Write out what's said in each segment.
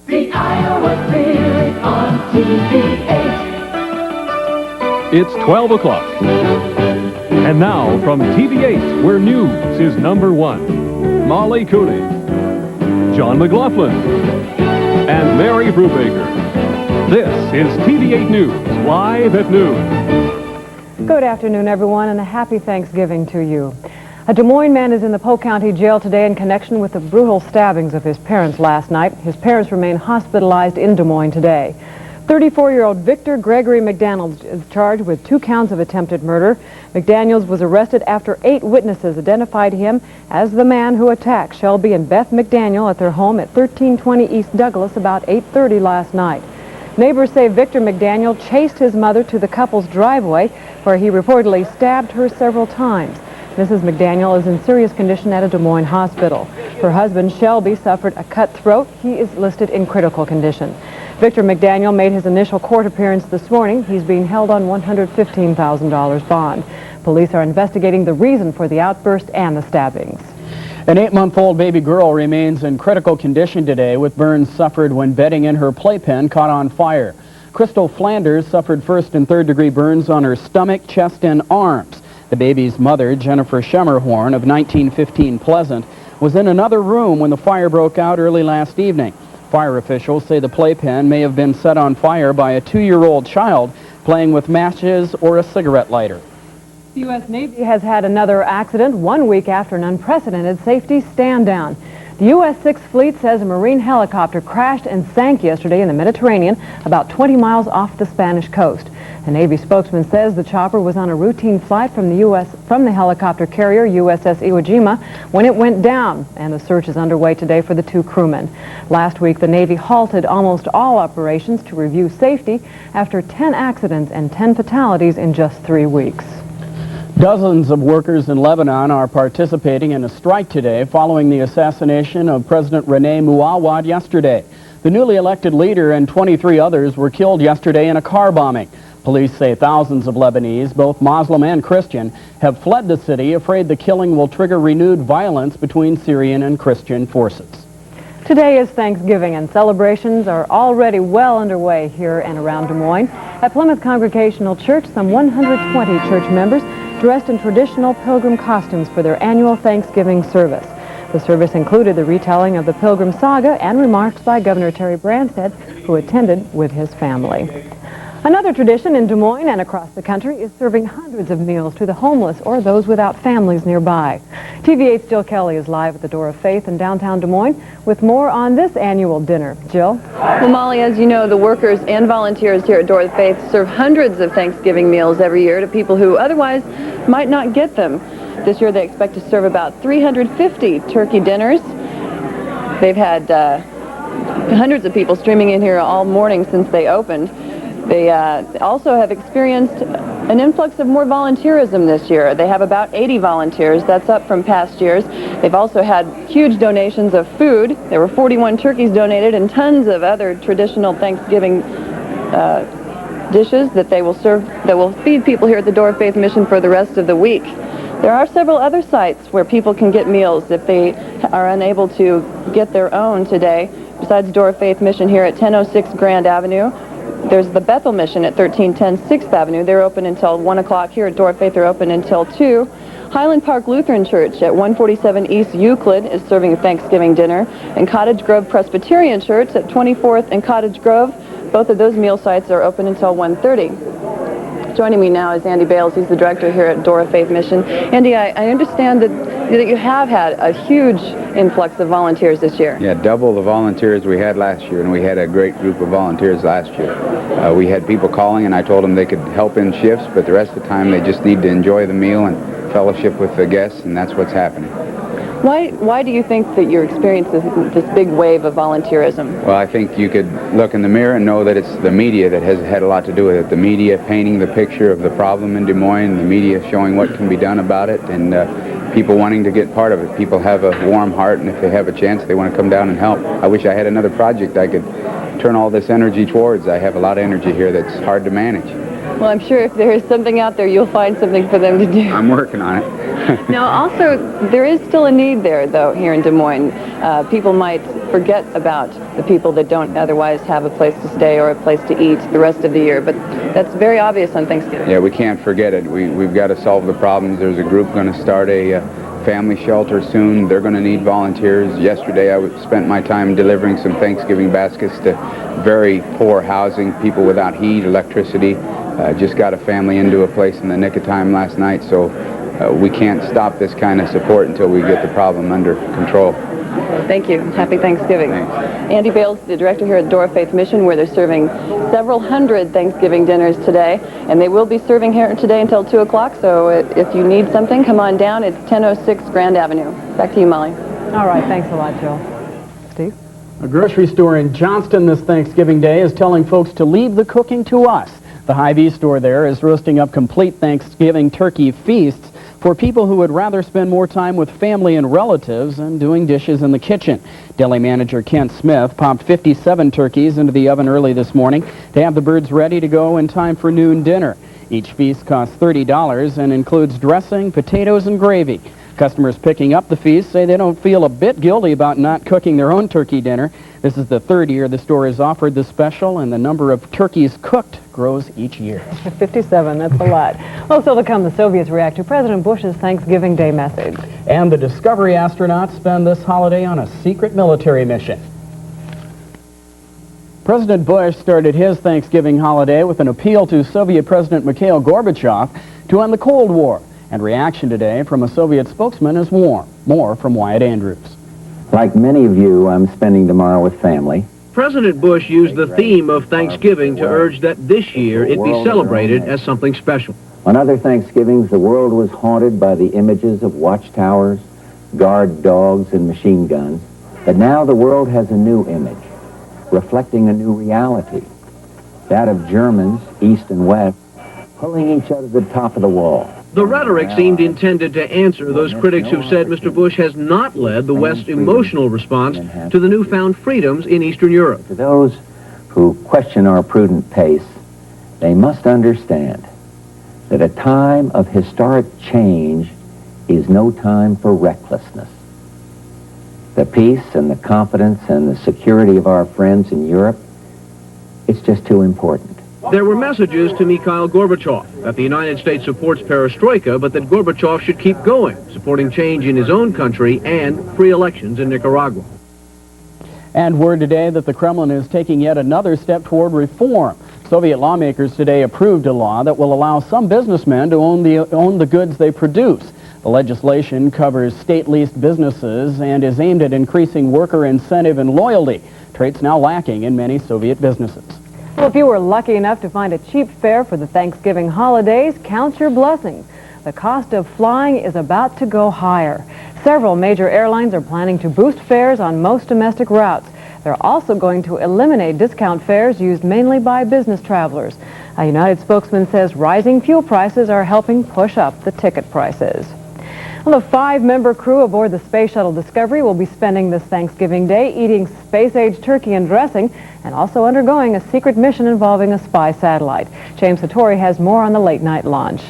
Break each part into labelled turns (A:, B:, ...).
A: The Iowa Spirit on TV-8.
B: It's 12 o'clock. And now from TV-8, where news is number one, Mollie Cooney, John McLaughlin, and Mary Brubaker. This is TV-8 News, live at noon.
C: Good afternoon, everyone, and a happy Thanksgiving to you. A Des Moines man is in the Polk County Jail today in connection with the brutal stabbings of his parents last night. His parents remain hospitalized in Des Moines today. 34-year-old Victor Gregory McDaniels is charged with 2 counts of attempted murder. McDaniels was arrested after 8 witnesses identified him as the man who attacked Shelby and Beth McDaniel at their home at 1320 East Douglas about 8:30 last night. Neighbors say Victor McDaniel chased his mother to the couple's driveway, where he reportedly stabbed her several times. Mrs. McDaniel is in serious condition at a Des Moines hospital. Her husband, Shelby, suffered a cut throat. He is listed in critical condition. Victor McDaniel made his initial court appearance this morning. He's being held on $115,000 bond. Police are investigating the reason for the outburst and the stabbings.
D: An 8-month-old baby girl remains in critical condition today with burns suffered when bedding in her playpen caught on fire. Crystal Flanders suffered 1st and 3rd-degree burns on her stomach, chest, and arms. The baby's mother, Jennifer Schemmerhorn of 1915 Pleasant, was in another room when the fire broke out early last evening. Fire officials say the playpen may have been set on fire by a 2-year-old child playing with matches or a cigarette lighter.
C: The U.S. Navy has had another accident 1 week after an unprecedented safety stand-down. The U.S. 6th Fleet says a Marine helicopter crashed and sank yesterday in the Mediterranean about 20 miles off the Spanish coast. A Navy spokesman says the chopper was on a routine flight from the helicopter carrier USS Iwo Jima when it went down, and the search is underway today for the 2 crewmen. Last week, the Navy halted almost all operations to review safety after 10 accidents and 10 fatalities in just 3 weeks.
D: Dozens of workers in Lebanon are participating in a strike today following the assassination of President Rene Mouawad yesterday. The newly elected leader and 23 others were killed yesterday in a car bombing. Police say thousands of Lebanese, both Muslim and Christian, have fled the city, afraid the killing will trigger renewed violence between Syrian and Christian forces.
C: Today is Thanksgiving, and celebrations are already well underway here and around Des Moines. At Plymouth Congregational Church, some 120 church members dressed in traditional pilgrim costumes for their annual Thanksgiving service. The service included the retelling of the Pilgrim Saga and remarks by Governor Terry Branstad, who attended with his family. Another tradition in Des Moines and across the country is serving hundreds of meals to the homeless or those without families nearby. TV-8's Jill Kelly is live at the Door of Faith in downtown Des Moines with more on this annual dinner. Jill?
E: Well, Molly, as you know, the workers and volunteers here at Door of Faith serve hundreds of Thanksgiving meals every year to people who otherwise might not get them. This year they expect to serve about 350 turkey dinners. They've had hundreds of people streaming in here all morning since they opened. They also have experienced an influx of more volunteerism this year. They have about 80 volunteers. That's up from past years. They've also had huge donations of food. There were 41 turkeys donated and tons of other traditional Thanksgiving dishes that they will serve, that will feed people here at the Door of Faith Mission for the rest of the week. There are several other sites where people can get meals if they are unable to get their own today. Besides Door of Faith Mission here at 1006 Grand Avenue, there's the Bethel Mission at 1310 6th Avenue. They're open until 1 o'clock. Here at Door of Faith, they're open until 2. Highland Park Lutheran Church at 147 East Euclid is serving a Thanksgiving dinner. And Cottage Grove Presbyterian Church at 24th and Cottage Grove, both of those meal sites are open until 1:30. Joining me now is Andy Bales. He's the director here at Door of Faith Mission. Andy, I understand that you have had a huge influx of volunteers this year.
F: Yeah, double the volunteers we had last year, and we had a great group of volunteers last year. We had people calling, and I told them they could help in shifts, but the rest of the time they just need to enjoy the meal and fellowship with the guests, and that's what's happening.
E: Why do you think that you're experiencing this big wave of volunteerism?
F: Well, I think you could look in the mirror and know that it's the media that has had a lot to do with it. The media painting the picture of the problem in Des Moines, the media showing what can be done about it, and people wanting to get part of it. People have a warm heart, and if they have a chance, they want to come down and help. I wish I had another project I could turn all this energy towards. I have a lot of energy here that's hard to manage.
E: Well, I'm sure if there is something out there, you'll find something for them to do.
F: I'm working on it.
E: Now, also, there is still a need there, though, here in Des Moines. People might forget about the people that don't otherwise have a place to stay or a place to eat the rest of the year, but that's very obvious on Thanksgiving.
F: Yeah, we can't forget it. We've got to solve the problems. There's a group going to start a family shelter soon. They're going to need volunteers. Yesterday, I spent my time delivering some Thanksgiving baskets to very poor housing, people without heat, electricity. Just got a family into a place in the nick of time last night, so we can't stop this kind of support until we get the problem under control.
E: Thank you. Happy Thanksgiving.
F: Thanks.
E: Andy Bales, the director here at Door of Faith Mission, where they're serving several hundred Thanksgiving dinners today, and they will be serving here today until 2 o'clock, so if you need something, come on down. It's 1006 Grand Avenue. Back to you, Molly.
C: All right, thanks a lot, Jill. Steve?
D: A grocery store in Johnston this Thanksgiving Day is telling folks to leave the cooking to us. The Hy-Vee store there is roasting up complete Thanksgiving turkey feasts for people who would rather spend more time with family and relatives than doing dishes in the kitchen. Deli manager Kent Smith popped 57 turkeys into the oven early this morning to have the birds ready to go in time for noon dinner. Each feast costs $30 and includes dressing, potatoes, and gravy. Customers picking up the feast say they don't feel a bit guilty about not cooking their own turkey dinner. This is the third year the store has offered this special, and the number of turkeys cooked grows each year.
C: 57, that's a lot. Well, still to come, the Soviets react to President Bush's Thanksgiving Day message.
D: And the Discovery astronauts spend this holiday on a secret military mission. President Bush started his Thanksgiving holiday with an appeal to Soviet President Mikhail Gorbachev to end the Cold War. And reaction today from a Soviet spokesman is warm. More from Wyatt Andrews.
G: Like many of you, I'm spending tomorrow with family.
H: President Bush used the theme of Thanksgiving to urge that this year it be celebrated as something special.
G: On other Thanksgivings, the world was haunted by the images of watchtowers, guard dogs, and machine guns. But now the world has a new image, reflecting a new reality, that of Germans, east and west, pulling each other to the top of the wall.
H: The rhetoric seemed intended to answer those critics who said Mr. Bush has not led the West's emotional response to the newfound freedoms in Eastern Europe.
G: To those who question our prudent pace, they must understand that a time of historic change is no time for recklessness. The peace and the confidence and the security of our friends in Europe, it's just too important.
H: There were messages to Mikhail Gorbachev that the United States supports perestroika, but that Gorbachev should keep going, supporting change in his own country and free elections in Nicaragua.
D: And word today that the Kremlin is taking yet another step toward reform. Soviet lawmakers today approved a law that will allow some businessmen to own the goods they produce. The legislation covers state-leased businesses and is aimed at increasing worker incentive and loyalty, traits now lacking in many Soviet businesses.
C: Well, if you were lucky enough to find a cheap fare for the Thanksgiving holidays, count your blessings. The cost of flying is about to go higher. Several major airlines are planning to boost fares on most domestic routes. They're also going to eliminate discount fares used mainly by business travelers. A United spokesman says rising fuel prices are helping push up the ticket prices. Well, the 5-member crew aboard the Space Shuttle Discovery will be spending this Thanksgiving Day eating space-age turkey and dressing and also undergoing a secret mission involving a spy satellite. James Hattori has more on the late-night launch.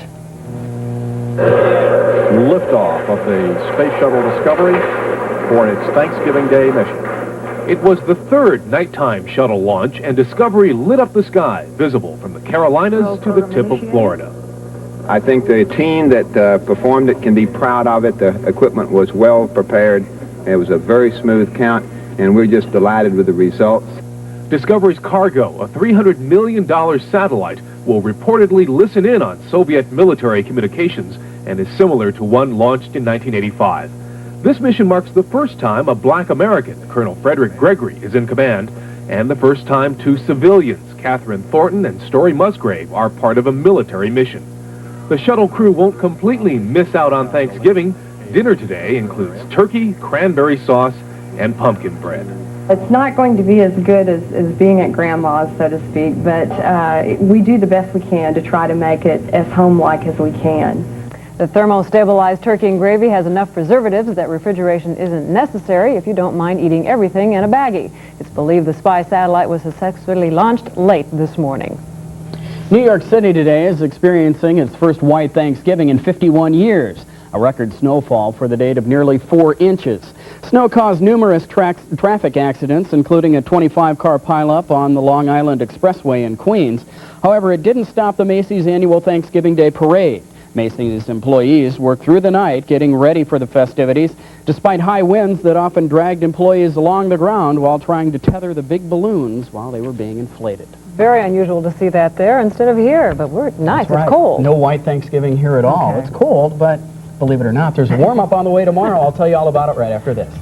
B: Liftoff of the Space Shuttle Discovery for its Thanksgiving Day mission. It was the third nighttime shuttle launch, and Discovery lit up the sky, visible from the Carolinas to the tip of Florida.
I: I think the team that performed it can be proud of it. The equipment was well prepared. It was a very smooth count, and we're just delighted with the results.
B: Discovery's cargo, a $300 million satellite, will reportedly listen in on Soviet military communications and is similar to one launched in 1985. This mission marks the first time a black American, Colonel Frederick Gregory, is in command, and the first time two civilians, Catherine Thornton and Story Musgrave, are part of a military mission. The shuttle crew won't completely miss out on Thanksgiving. Dinner today includes turkey, cranberry sauce, and pumpkin bread.
J: It's not going to be as good as being at Grandma's, so to speak, but we do the best we can to try to make it as home-like as we can.
C: The thermostabilized turkey and gravy has enough preservatives that refrigeration isn't necessary if you don't mind eating everything in a baggie. It's believed the spy satellite was successfully launched late this morning.
D: New York City today is experiencing its first white Thanksgiving in 51 years. a record snowfall for the date of nearly 4 inches. Snow caused numerous traffic accidents, including a 25-car pileup on the Long Island Expressway in Queens. However, it didn't stop the Macy's annual Thanksgiving Day Parade. Macy's employees worked through the night getting ready for the festivities, despite high winds that often dragged employees along the ground while trying to tether the big balloons while they were being inflated.
C: Very unusual to see that there instead of here, but we're nice.
D: That's right.
C: It's cold.
D: No white Thanksgiving here at all.
C: Okay.
D: It's cold, but believe it or not, there's a warm-up on the way tomorrow. I'll tell you all about it right after this.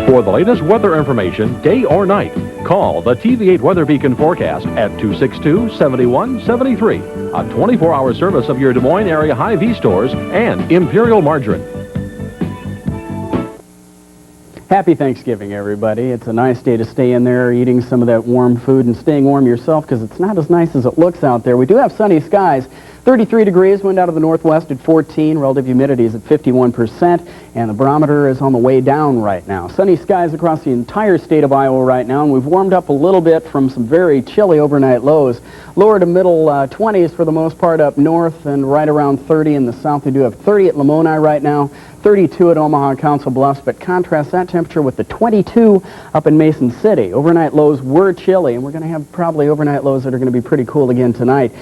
B: For the latest weather information, day or night, call the TV-8 Weather Beacon forecast at 262-7173. A 24-hour service of your Des Moines area Hy-Vee stores and Imperial Margarine.
D: Happy Thanksgiving, everybody. It's a nice day to stay in there eating some of that warm food and staying warm yourself because it's not as nice as it looks out there. We do have sunny skies. 33 degrees, wind out of the northwest at 14, relative humidity is at 51%, and the barometer is on the way down right now. Sunny skies across the entire state of Iowa right now, and we've warmed up a little bit from some very chilly overnight lows. Lower to middle 20s for the most part up north, and right around 30 in the south. We do have 30 at Lamoni right now, 32 at Omaha and Council Bluffs, but contrast that temperature with the 22 up in Mason City. Overnight lows were chilly, and we're going to have probably overnight lows that are going to be pretty cool again tonight.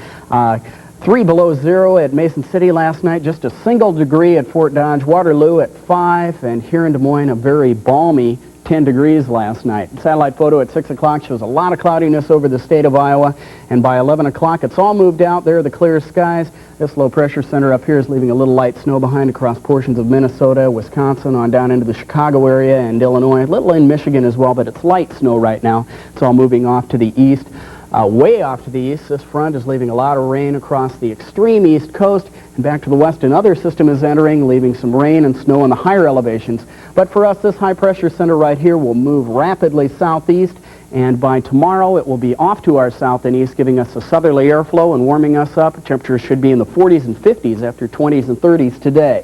D: 3 below 0 at Mason City last night, just a single degree at Fort Dodge, Waterloo at 5, and here in Des Moines a very balmy 10 degrees last night. Satellite photo at 6 o'clock shows a lot of cloudiness over the state of Iowa, and by 11 o'clock it's all moved out. There are the clear skies. This low pressure center up here is leaving a little light snow behind across portions of Minnesota, Wisconsin, on down into the Chicago area and Illinois, a little in Michigan as well, but it's light snow right now. It's all moving off to the east. Way off to the east, this front is leaving a lot of rain across the extreme east coast, and back to the west another system is entering, leaving some rain and snow in the higher elevations. But for us, this high pressure center right here will move rapidly southeast, and by tomorrow it will be off to our south and east, giving us a southerly airflow and warming us up. Temperatures should be in the 40s and 50s after 20s and 30s today.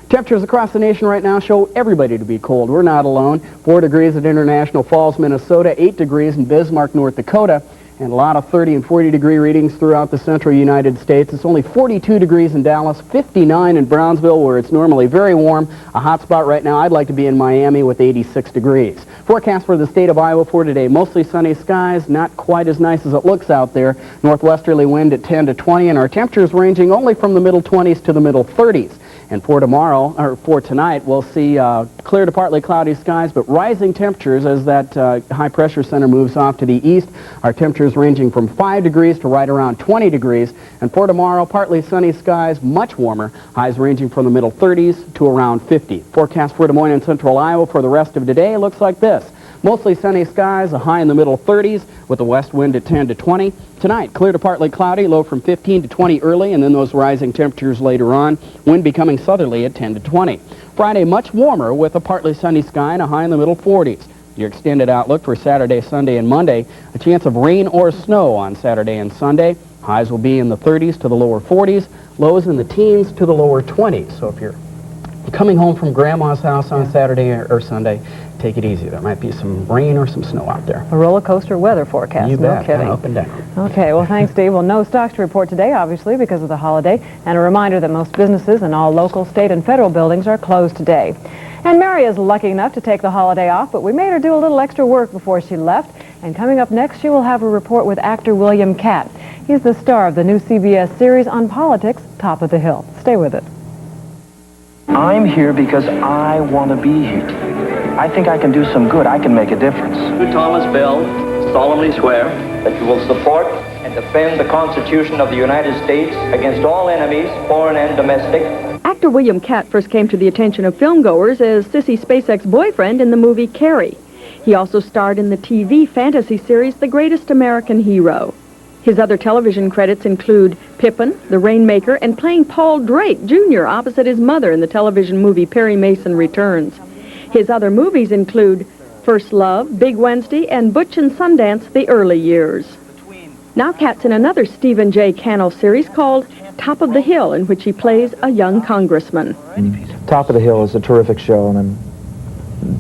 D: Temperatures across the nation right now show everybody to be cold. We're not alone. 4 degrees at International Falls, Minnesota, 8 degrees in Bismarck, North Dakota, and a lot of 30 and 40 degree readings throughout the central United States. It's only 42 degrees in Dallas, 59 in Brownsville, where it's normally very warm. A hot spot right now, I'd like to be in Miami with 86 degrees. Forecast for the state of Iowa for today, mostly sunny skies, not quite as nice as it looks out there. Northwesterly wind at 10 to 20, and our temperatures ranging only from the middle 20s to the middle 30s. And for tomorrow, or for tonight, we'll see clear to partly cloudy skies, but rising temperatures as that high pressure center moves off to the east. Our temperatures ranging from 5 degrees to right around 20 degrees. And for tomorrow, partly sunny skies, much warmer. Highs ranging from the middle 30s to around 50. Forecast for Des Moines and central Iowa for the rest of today looks like this. Mostly sunny skies, a high in the middle 30s with a west wind at 10 to 20. Tonight, clear to partly cloudy, low from 15 to 20 early, and then those rising temperatures later on. Wind becoming southerly at 10 to 20. Friday, much warmer with a partly sunny sky and a high in the middle 40s. Your extended outlook for Saturday, Sunday, and Monday, a chance of rain or snow on Saturday and Sunday. Highs will be in the 30s to the lower 40s, lows in the teens to the lower 20s. So if you're coming home from Grandma's house on Saturday or Sunday, take it easy. There might be some rain or some snow out there.
C: A roller coaster weather forecast.
D: You
C: no
D: bet.
C: kidding.
D: Up and down.
C: Okay, well, thanks, Steve. Well, no stocks to report today, obviously, because of the holiday. And a reminder that most businesses and all local, state, and federal buildings are closed today. And Mary is lucky enough to take the holiday off, but we made her do a little extra work before she left. And coming up next, she will have a report with actor William Catt. He's the star of the new CBS series on politics, Top of the Hill. Stay with it.
K: I'm here because I want to be here. I think I can do some good. I can make a difference.
L: You, Thomas Bell, solemnly swear that you will support and defend the Constitution of the United States against all enemies, foreign and domestic.
M: Actor William Catt first came to the attention of filmgoers as Sissy Spacek's boyfriend in the movie Carrie. He also starred in the TV fantasy series The Greatest American Hero. His other television credits include Pippin, The Rainmaker, and playing Paul Drake, Jr. opposite his mother in the television movie Perry Mason Returns. His other movies include First Love, Big Wednesday, and Butch and Sundance, The Early Years. Now Catt's in another Stephen J. Cannell series called Top of the Hill, in which he plays a young congressman.
K: Top of the Hill is a terrific show, and I'm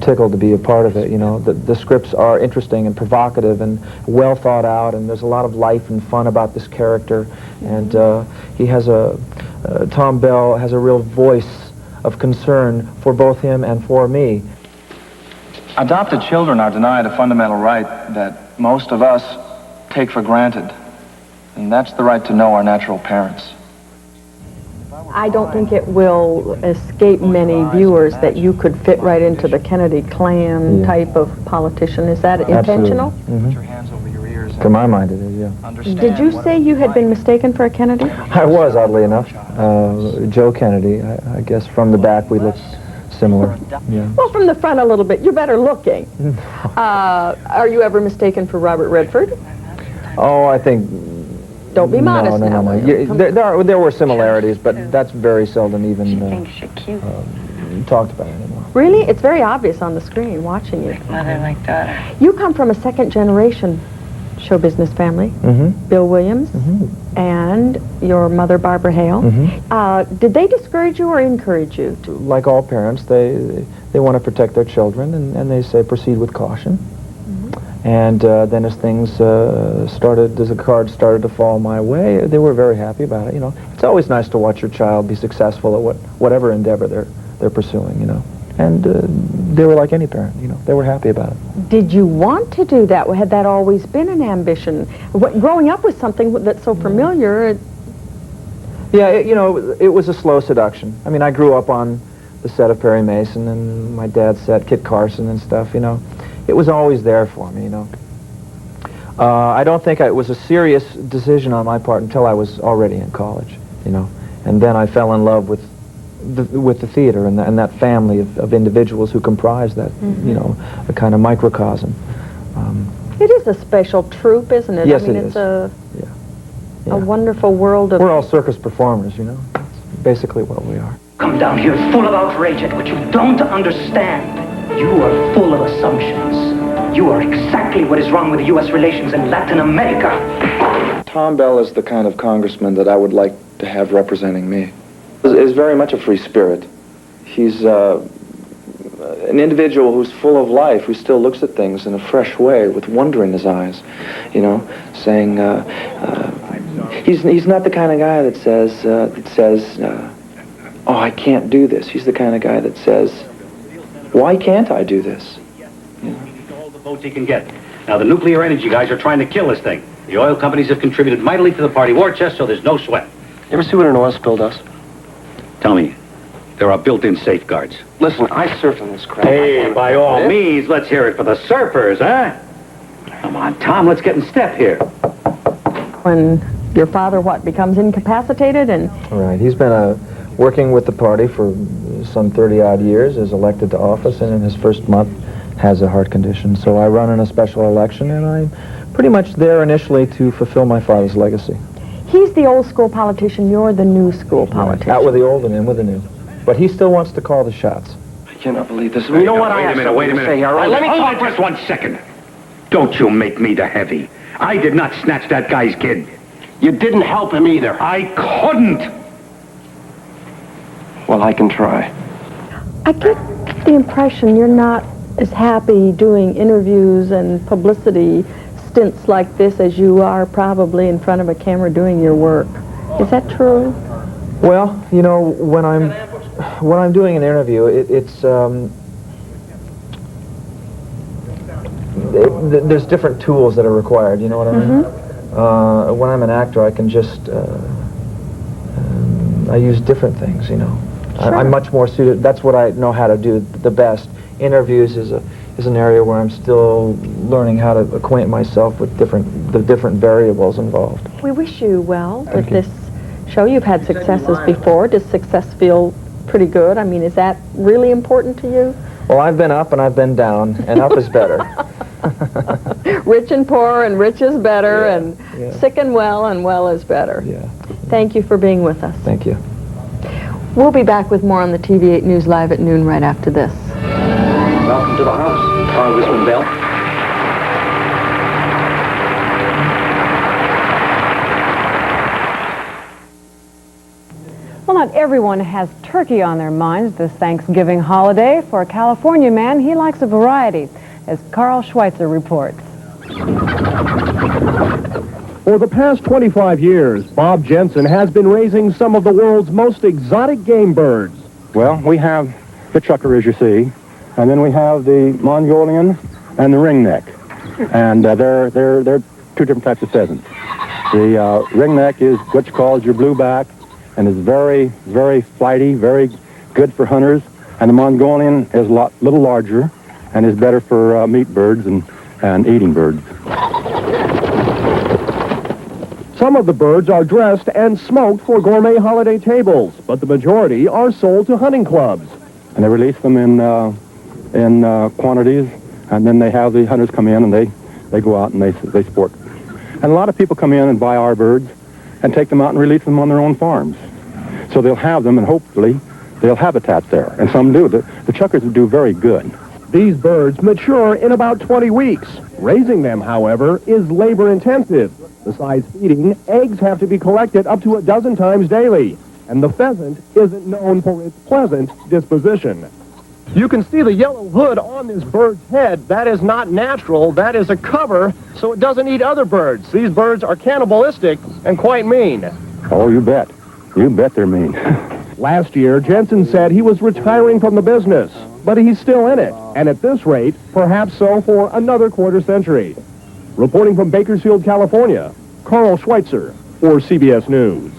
N: tickled to be a part of it. You know, the scripts are interesting and provocative and well thought out, and there's a lot of life and fun about this character. And he has Tom Bell has a real voice of concern for both him and for me.
K: Adopted children are denied a fundamental right that most of us take for granted, and that's the right to know our natural parents.
M: I don't think it will escape many viewers that you could fit right into the Kennedy clan type of politician. Is that intentional?
N: Mm-hmm. To my mind, it is, yeah.
M: Did you say you had been mistaken for a Kennedy?
N: I was, oddly enough. Joe Kennedy. I guess from the back we looked similar. Yeah.
M: Well, from the front a little bit. You're better looking. Are you ever mistaken for Robert Redford?
N: Oh, I think...
M: Don't be modest now.
N: No. Yeah, there were similarities, but that's very seldom even talked about anymore.
M: Really? It's very obvious on the screen watching you.
O: Mother like daughter.
M: You come from a second-generation show business family.
N: Mm-hmm.
M: Bill Williams and your mother, Barbara Hale.
N: Mm-hmm.
M: Did they discourage you or encourage you?
N: Like all parents, they want to protect their children, and they say proceed with caution. And then as things as the cards started to fall my way, they were very happy about it. You know, it's always nice to watch your child be successful at whatever endeavor they're pursuing. You know, and they were like any parent. You know, they were happy about it.
M: Did you want to do that? Had that always been an ambition? Growing up with something that's so familiar.
N: Yeah, it was a slow seduction. I mean, I grew up on the set of Perry Mason and my dad's set, Kit Carson and stuff. You know. It was always there for me, you know. I don't think it was a serious decision on my part until I was already in college, you know. And then I fell in love with the theater and that family of individuals who comprise that, you know, a kind of microcosm.
M: It is a special troupe, isn't it?
N: Yes,
M: I mean,
N: it
M: it's
N: is.
M: a wonderful world of...
N: We're all circus performers, you know. That's basically what we are.
P: Come down here full of outrage at what you don't understand. You are full of assumptions. You are exactly what is wrong with U.S. relations in Latin America.
K: Tom Bell is the kind of congressman that I would like to have representing me. Is very much a free spirit. He's an individual who's full of life, who still looks at things in a fresh way with wonder in his eyes, you know, saying, he's not the kind of guy that says, oh, I can't do this. He's the kind of guy that says, why can't I do this?
Q: All the votes he can get. Now, the nuclear energy guys are trying to kill this thing. The oil companies have contributed mightily to the party war chest, so there's no sweat.
K: You ever see what an oil spill does?
Q: Tell me, there are built-in safeguards.
K: Listen, I surf on this crap.
Q: Hey, by all means, let's hear it for the surfers, huh? Come on, Tom, let's get in step here.
M: When your father, becomes incapacitated and...
N: Right, he's been working with the party for some 30-odd years, is elected to office, and in his first month has a heart condition. So I run in a special election, and I'm pretty much there initially to fulfill my father's legacy.
M: He's the old school politician, you're the new school politician.
N: Right. Out with the old and in with the new. But he still wants to call the shots.
K: I cannot believe this. You know what?
Q: Wait a minute. Let me talk just 1 second. Don't you make me the heavy. I did not snatch that guy's kid.
P: You didn't help him either.
Q: I couldn't.
K: Well, I can try.
M: I get the impression you're not as happy doing interviews and publicity stints like this as you are probably in front of a camera doing your work. Is that true?
N: Well, you know, when I'm doing an interview, there's different tools that are required. You know what I mean? When I'm an actor, I can just I use different things. You know, sure. I'm much more suited. That's what I know how to do the best. Interviews is an area where I'm still learning how to acquaint myself with the different variables involved.
M: We wish you well with this show. You've had successes before. Does success feel pretty good? I mean, is that really important to you?
N: Well, I've been up and I've been down, and up is better.
M: Rich and poor, and rich is better, and sick and well is better.
N: Yeah.
M: Thank you for being with us.
N: Thank you.
M: We'll be back with more on the TV-8 News Live at noon right after this.
L: Welcome to the House, Congressman Bell.
C: Well, not everyone has turkey on their minds this Thanksgiving holiday. For a California man, he likes a variety, as Carl Schweitzer reports.
B: For the past 25 years, Bob Jensen has been raising some of the world's most exotic game birds.
O: Well, we have the chucker, as you see, and then we have the Mongolian and the ringneck. And they're two different types of pheasants. The ringneck is what's called your blueback, and is very, very flighty, very good for hunters. And the Mongolian is a little larger and is better for meat birds and eating birds.
B: Some of the birds are dressed and smoked for gourmet holiday tables, but the majority are sold to hunting clubs.
O: And they release them in quantities, and then they have the hunters come in and they go out and they sport. And a lot of people come in and buy our birds and take them out and release them on their own farms. So they'll have them, and hopefully they'll habitat there. And some do. The chuckers do very good.
B: These birds mature in about 20 weeks. Raising them, however, is labor-intensive. Besides feeding, eggs have to be collected up to a dozen times daily. And the pheasant isn't known for its pleasant disposition. You can see the yellow hood on this bird's head. That is not natural. That is a cover, so it doesn't eat other birds. These birds are cannibalistic and quite mean.
O: Oh, you bet. You bet they're mean.
B: Last year, Jensen said he was retiring from the business, but he's still in it. And at this rate, perhaps so for another quarter century. Reporting from Bakersfield, California, Carl Schweitzer for CBS News.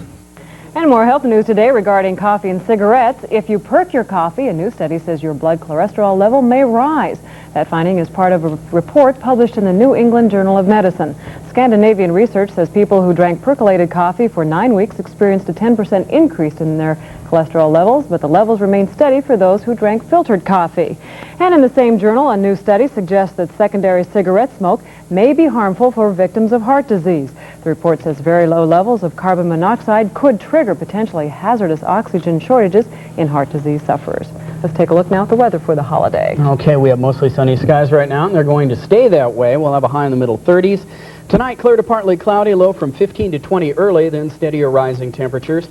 C: And more health news today regarding coffee and cigarettes. If you perk your coffee, a new study says your blood cholesterol level may rise. That finding is part of a report published in the New England Journal of Medicine. Scandinavian research says people who drank percolated coffee for 9 weeks experienced a 10% increase in their cholesterol levels, but the levels remained steady for those who drank filtered coffee. And in the same journal, a new study suggests that secondary cigarette smoke may be harmful for victims of heart disease. The report says very low levels of carbon monoxide could trigger potentially hazardous oxygen shortages in heart disease sufferers. Let's take a look now at the weather for the holiday.
D: Okay, we have mostly sunny skies right now, and they're going to stay that way. We'll have a high in the middle 30s. Tonight, clear to partly cloudy, low from 15 to 20 early, then steadier rising temperatures.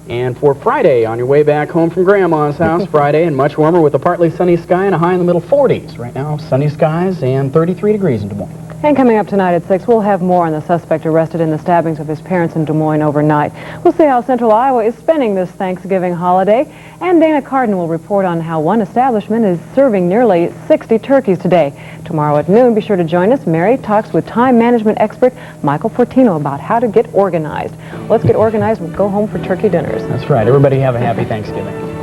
D: And for Friday, on your way back home from Grandma's house, Friday, and much warmer with a partly sunny sky and a high in the middle 40s. Right now, sunny skies and 33 degrees in Des Moines.
C: And coming up tonight at 6, we'll have more on the suspect arrested in the stabbings of his parents in Des Moines overnight. We'll see how Central Iowa is spending this Thanksgiving holiday. And Dana Cardin will report on how one establishment is serving nearly 60 turkeys today. Tomorrow at noon, be sure to join us. Mary talks with time management expert Michael Fortino about how to get organized. Let's get organized and go home for turkey dinners.
D: That's right. Everybody have a happy Thanksgiving.